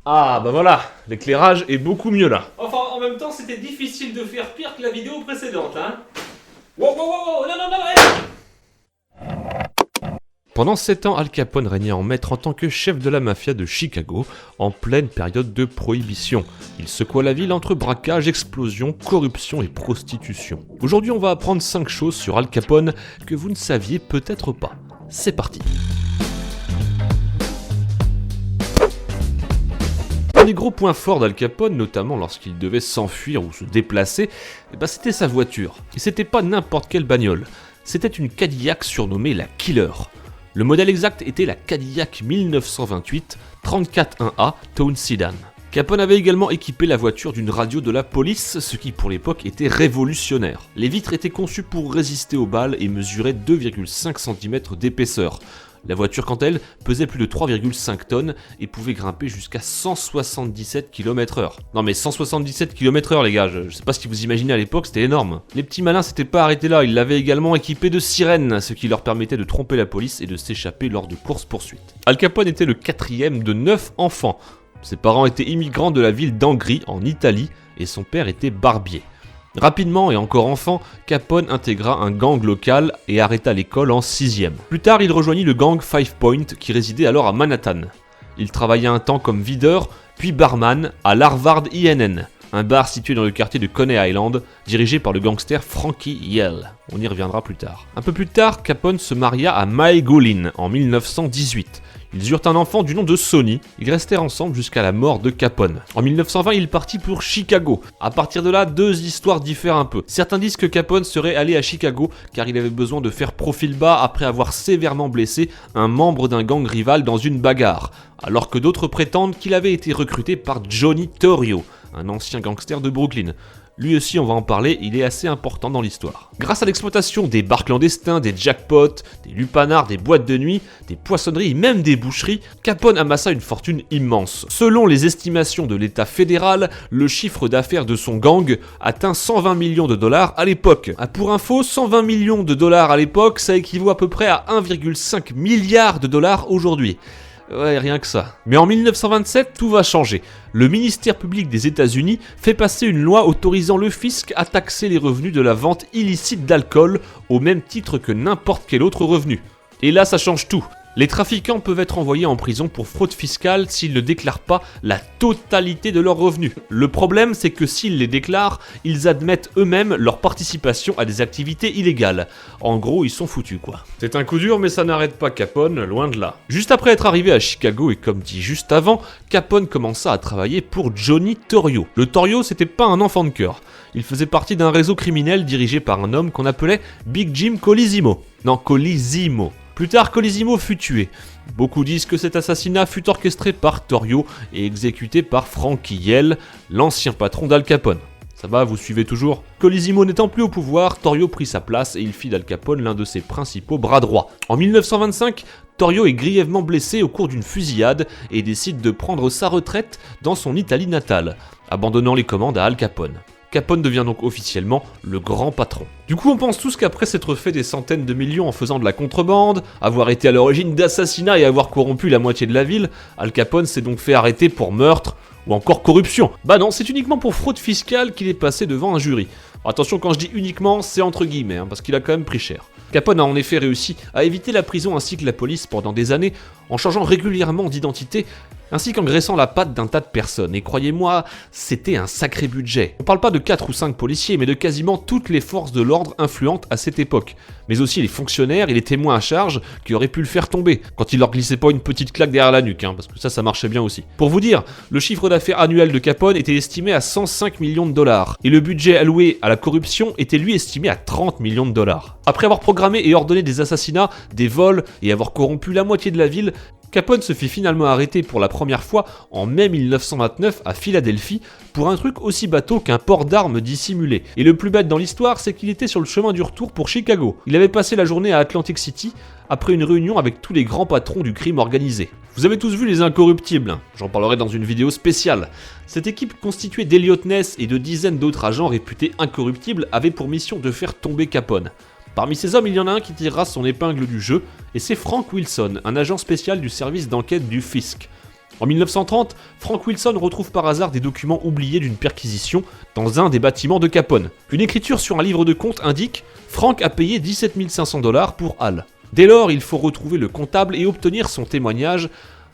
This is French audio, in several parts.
Ah bah voilà, l'éclairage est beaucoup mieux là. Enfin, en même temps, c'était difficile de faire pire que la vidéo précédente, hein. Wow, wow, wow, wow, non, non, non, hey. Pendant 7 ans, Al Capone régnait en maître en tant que chef de la mafia de Chicago, en pleine période de prohibition. Il secoua la ville entre braquage, explosion, corruption et prostitution. Aujourd'hui, on va apprendre 5 choses sur Al Capone que vous ne saviez peut-être pas. C'est parti. Un des gros points forts d'Al Capone, notamment lorsqu'il devait s'enfuir ou se déplacer, c'était sa voiture. Et c'était pas n'importe quelle bagnole, c'était une Cadillac surnommée la Killer. Le modèle exact était la Cadillac 1928 34-1A Tone Sedan. Capone avait également équipé la voiture d'une radio de la police, ce qui pour l'époque était révolutionnaire. Les vitres étaient conçues pour résister aux balles et mesuraient 2,5 cm d'épaisseur. La voiture, quant à elle, pesait plus de 3,5 tonnes et pouvait grimper jusqu'à 177 km/h. Non mais 177 km/h les gars, je sais pas ce que vous imaginez à l'époque, c'était énorme. Les petits malins s'étaient pas arrêtés là, ils l'avaient également équipé de sirènes, ce qui leur permettait de tromper la police et de s'échapper lors de courses-poursuites. Al Capone était le 4e de 9 enfants. Ses parents étaient immigrants de la ville d'Angri, en Italie, et son père était barbier. Rapidement et encore enfant, Capone intégra un gang local et arrêta l'école en 6e. Plus tard, il rejoignit le gang Five Point qui résidait alors à Manhattan. Il travailla un temps comme videur, puis barman à l'Harvard INN, un bar situé dans le quartier de Coney Island, dirigé par le gangster Frankie Yell. On y reviendra plus tard. Un peu plus tard, Capone se maria à Mae Goulin en 1918. Ils eurent un enfant du nom de Sonny, ils restèrent ensemble jusqu'à la mort de Capone. En 1920, il partit pour Chicago. À partir de là, deux histoires diffèrent un peu. Certains disent que Capone serait allé à Chicago car il avait besoin de faire profil bas après avoir sévèrement blessé un membre d'un gang rival dans une bagarre, alors que d'autres prétendent qu'il avait été recruté par Johnny Torrio, un ancien gangster de Brooklyn. Lui aussi, on va en parler, il est assez important dans l'histoire. Grâce à l'exploitation des bars clandestins, des jackpots, des lupanards, des boîtes de nuit, des poissonneries et même des boucheries, Capone amassa une fortune immense. Selon les estimations de l'État fédéral, le chiffre d'affaires de son gang atteint 120 millions de dollars à l'époque. Pour info, 120 millions de dollars à l'époque, ça équivaut à peu près à 1,5 milliard de dollars aujourd'hui. Ouais, rien que ça. Mais en 1927, tout va changer. Le ministère public des États-Unis fait passer une loi autorisant le fisc à taxer les revenus de la vente illicite d'alcool au même titre que n'importe quel autre revenu. Et là, ça change tout. Les trafiquants peuvent être envoyés en prison pour fraude fiscale s'ils ne déclarent pas la totalité de leurs revenus. Le problème, c'est que s'ils les déclarent, ils admettent eux-mêmes leur participation à des activités illégales. En gros, ils sont foutus quoi. C'est un coup dur, mais ça n'arrête pas Capone, loin de là. Juste après être arrivé à Chicago et comme dit juste avant, Capone commença à travailler pour Johnny Torrio. Le Torrio, c'était pas un enfant de cœur. Il faisait partie d'un réseau criminel dirigé par un homme qu'on appelait Big Jim Colosimo. Non, Colosimo. Plus tard, Colosimo fut tué. Beaucoup disent que cet assassinat fut orchestré par Torrio et exécuté par Frankie Yell, l'ancien patron d'Al Capone. Ça va, vous suivez toujours ? Colosimo n'étant plus au pouvoir, Torrio prit sa place et il fit d'Al Capone l'un de ses principaux bras droits. En 1925, Torrio est grièvement blessé au cours d'une fusillade et décide de prendre sa retraite dans son Italie natale, abandonnant les commandes à Al Capone. Capone devient donc officiellement le grand patron. Du coup, on pense tous qu'après s'être fait des centaines de millions en faisant de la contrebande, avoir été à l'origine d'assassinats et avoir corrompu la moitié de la ville, Al Capone s'est donc fait arrêter pour meurtre ou encore corruption. Bah non, c'est uniquement pour fraude fiscale qu'il est passé devant un jury. Attention, quand je dis uniquement, c'est entre guillemets, parce qu'il a quand même pris cher. Capone a en effet réussi à éviter la prison ainsi que la police pendant des années, en changeant régulièrement d'identité, ainsi qu'engraissant la patte d'un tas de personnes. Et croyez-moi, c'était un sacré budget. On parle pas de 4 ou 5 policiers, mais de quasiment toutes les forces de l'ordre influentes à cette époque. Mais aussi les fonctionnaires et les témoins à charge qui auraient pu le faire tomber, quand il leur glissait pas une petite claque derrière la nuque, parce que ça marchait bien aussi. Pour vous dire, le chiffre d'affaires annuel de Capone était estimé à 105 millions de dollars, et le budget alloué à la corruption était lui estimé à 30 millions de dollars. Après avoir programmé et ordonné des assassinats, des vols, et avoir corrompu la moitié de la ville, Capone se fit finalement arrêter pour la première fois en mai 1929 à Philadelphie pour un truc aussi bateau qu'un port d'armes dissimulé. Et le plus bête dans l'histoire, c'est qu'il était sur le chemin du retour pour Chicago. Il avait passé la journée à Atlantic City après une réunion avec tous les grands patrons du crime organisé. Vous avez tous vu Les Incorruptibles, j'en parlerai dans une vidéo spéciale. Cette équipe constituée d'Elliot Ness et de dizaines d'autres agents réputés incorruptibles avait pour mission de faire tomber Capone. Parmi ces hommes, il y en a un qui tirera son épingle du jeu, et c'est Frank Wilson, un agent spécial du service d'enquête du fisc. En 1930, Frank Wilson retrouve par hasard des documents oubliés d'une perquisition dans un des bâtiments de Capone. Une écriture sur un livre de compte indique « Frank a payé 17 500 $ pour Hal ». Dès lors, il faut retrouver le comptable et obtenir son témoignage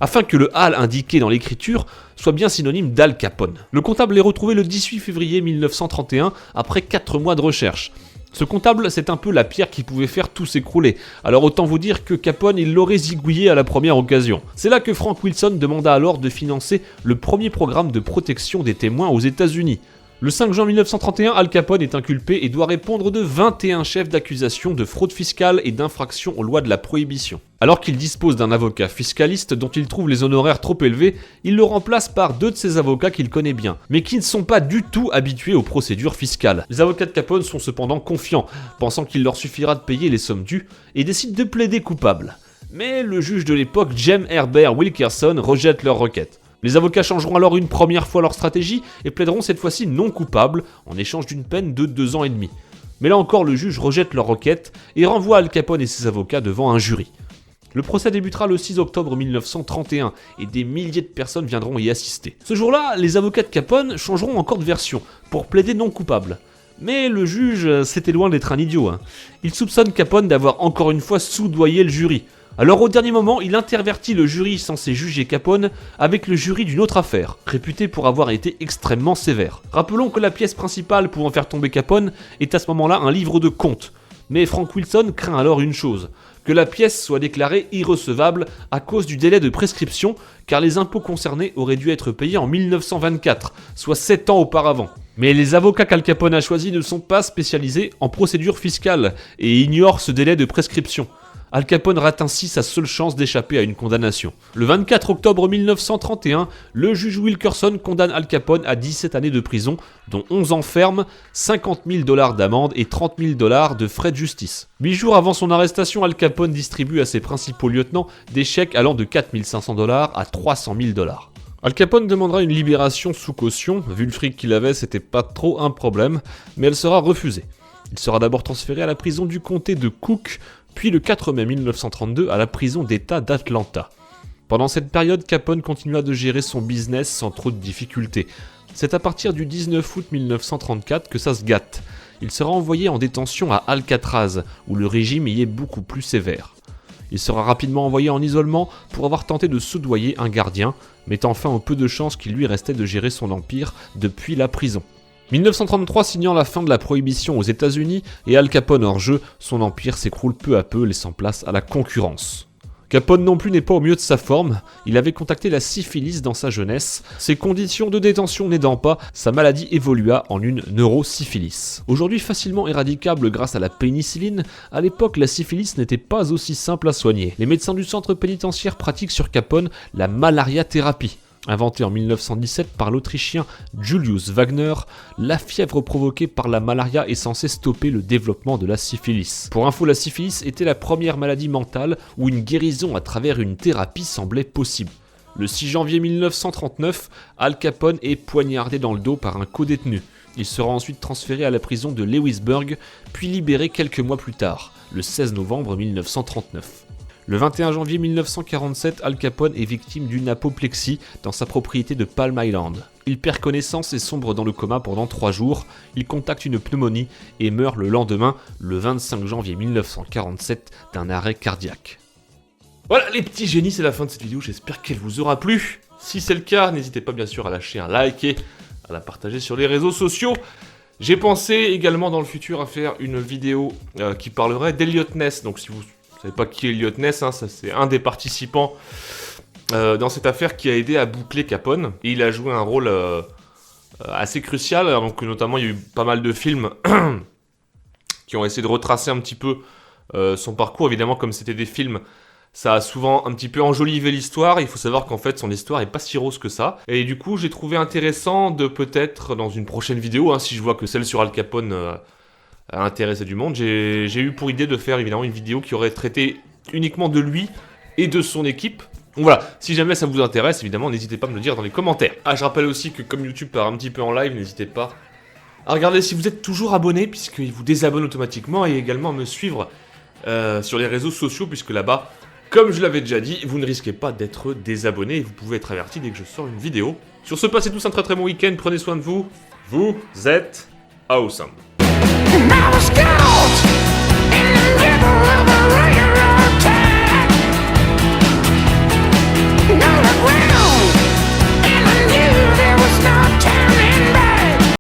afin que le Hal indiqué dans l'écriture soit bien synonyme d'Al Capone. Le comptable est retrouvé le 18 février 1931 après 4 mois de recherche. Ce comptable, c'est un peu la pierre qui pouvait faire tout s'écrouler, alors autant vous dire que Capone, il l'aurait zigouillé à la première occasion. C'est là que Frank Wilson demanda alors de financer le premier programme de protection des témoins aux États-Unis. Le 5 juin 1931, Al Capone est inculpé et doit répondre de 21 chefs d'accusation de fraude fiscale et d'infraction aux lois de la prohibition. Alors qu'il dispose d'un avocat fiscaliste dont il trouve les honoraires trop élevés, il le remplace par 2 de ses avocats qu'il connaît bien, mais qui ne sont pas du tout habitués aux procédures fiscales. Les avocats de Capone sont cependant confiants, pensant qu'il leur suffira de payer les sommes dues, et décident de plaider coupable. Mais le juge de l'époque, James Herbert Wilkerson, rejette leur requête. Les avocats changeront alors une première fois leur stratégie et plaideront cette fois-ci non coupable en échange d'une peine de 2 ans et demi. Mais là encore, le juge rejette leur requête et renvoie Al Capone et ses avocats devant un jury. Le procès débutera le 6 octobre 1931 et des milliers de personnes viendront y assister. Ce jour-là, les avocats de Capone changeront encore de version pour plaider non coupable. Mais le juge, c'était loin d'être un idiot. Il soupçonne Capone d'avoir encore une fois soudoyé le jury. Alors au dernier moment, il intervertit le jury censé juger Capone avec le jury d'une autre affaire, réputée pour avoir été extrêmement sévère. Rappelons que la pièce principale pouvant faire tomber Capone est à ce moment-là un livre de comptes. Mais Frank Wilson craint alors une chose, que la pièce soit déclarée irrecevable à cause du délai de prescription, car les impôts concernés auraient dû être payés en 1924, soit 7 ans auparavant. Mais les avocats qu'Al Capone a choisis ne sont pas spécialisés en procédure fiscale et ignorent ce délai de prescription. Al Capone rate ainsi sa seule chance d'échapper à une condamnation. Le 24 octobre 1931, le juge Wilkerson condamne Al Capone à 17 années de prison, dont 11 ans ferme, 50 000 $ d'amende et 30 000 $ de frais de justice. 8 jours avant son arrestation, Al Capone distribue à ses principaux lieutenants des chèques allant de 4 500 $ à 300 000 $. Al Capone demandera une libération sous caution, vu le fric qu'il avait, c'était pas trop un problème, mais elle sera refusée. Il sera d'abord transféré à la prison du comté de Cook, puis le 4 mai 1932 à la prison d'État d'Atlanta. Pendant cette période, Capone continua de gérer son business sans trop de difficultés. C'est à partir du 19 août 1934 que ça se gâte. Il sera envoyé en détention à Alcatraz, où le régime y est beaucoup plus sévère. Il sera rapidement envoyé en isolement pour avoir tenté de soudoyer un gardien, mettant fin au peu de chances qu'il lui restait de gérer son empire depuis la prison. 1933 signant la fin de la prohibition aux États-Unis et Al Capone hors jeu, son empire s'écroule peu à peu, laissant place à la concurrence. Capone non plus n'est pas au mieux de sa forme, il avait contracté la syphilis dans sa jeunesse, ses conditions de détention n'aidant pas, sa maladie évolua en une neurosyphilis. Aujourd'hui facilement éradicable grâce à la pénicilline, à l'époque la syphilis n'était pas aussi simple à soigner. Les médecins du centre pénitentiaire pratiquent sur Capone la malaria-thérapie. Inventée en 1917 par l'Autrichien Julius Wagner, la fièvre provoquée par la malaria est censée stopper le développement de la syphilis. Pour info, la syphilis était la première maladie mentale où une guérison à travers une thérapie semblait possible. Le 6 janvier 1939, Al Capone est poignardé dans le dos par un codétenu. Il sera ensuite transféré à la prison de Lewisburg, puis libéré quelques mois plus tard, le 16 novembre 1939. Le 21 janvier 1947, Al Capone est victime d'une apoplexie dans sa propriété de Palm Island. Il perd connaissance et sombre dans le coma pendant 3 jours. Il contracte une pneumonie et meurt le lendemain, le 25 janvier 1947, d'un arrêt cardiaque. Voilà les petits génies, c'est la fin de cette vidéo, j'espère qu'elle vous aura plu. Si c'est le cas, n'hésitez pas bien sûr à lâcher un like et à la partager sur les réseaux sociaux. J'ai pensé également dans le futur à faire une vidéo qui parlerait d'Eliot Ness, donc si vous ne savez pas qui est Eliot Ness, ça c'est un des participants dans cette affaire qui a aidé à boucler Capone. Et il a joué un rôle assez crucial, donc notamment il y a eu pas mal de films qui ont essayé de retracer un petit peu son parcours. Évidemment, comme c'était des films, ça a souvent un petit peu enjolivé l'histoire. Il faut savoir qu'en fait son histoire est pas si rose que ça. Et du coup j'ai trouvé intéressant de peut-être dans une prochaine vidéo, si je vois que celle sur Al Capone a intéressé du monde, j'ai eu pour idée de faire évidemment une vidéo qui aurait traité uniquement de lui et de son équipe. Donc voilà, si jamais ça vous intéresse, évidemment, n'hésitez pas à me le dire dans les commentaires. Je rappelle aussi que comme YouTube part un petit peu en live, n'hésitez pas à regarder si vous êtes toujours abonné, puisqu'il vous désabonne automatiquement, et également à me suivre sur les réseaux sociaux, puisque là-bas, Comme je l'avais déjà dit, vous ne risquez pas d'être désabonné et vous pouvez être averti dès que je sors une vidéo. Sur ce, passez tous un très bon week-end, prenez soin de vous. Vous êtes awesome.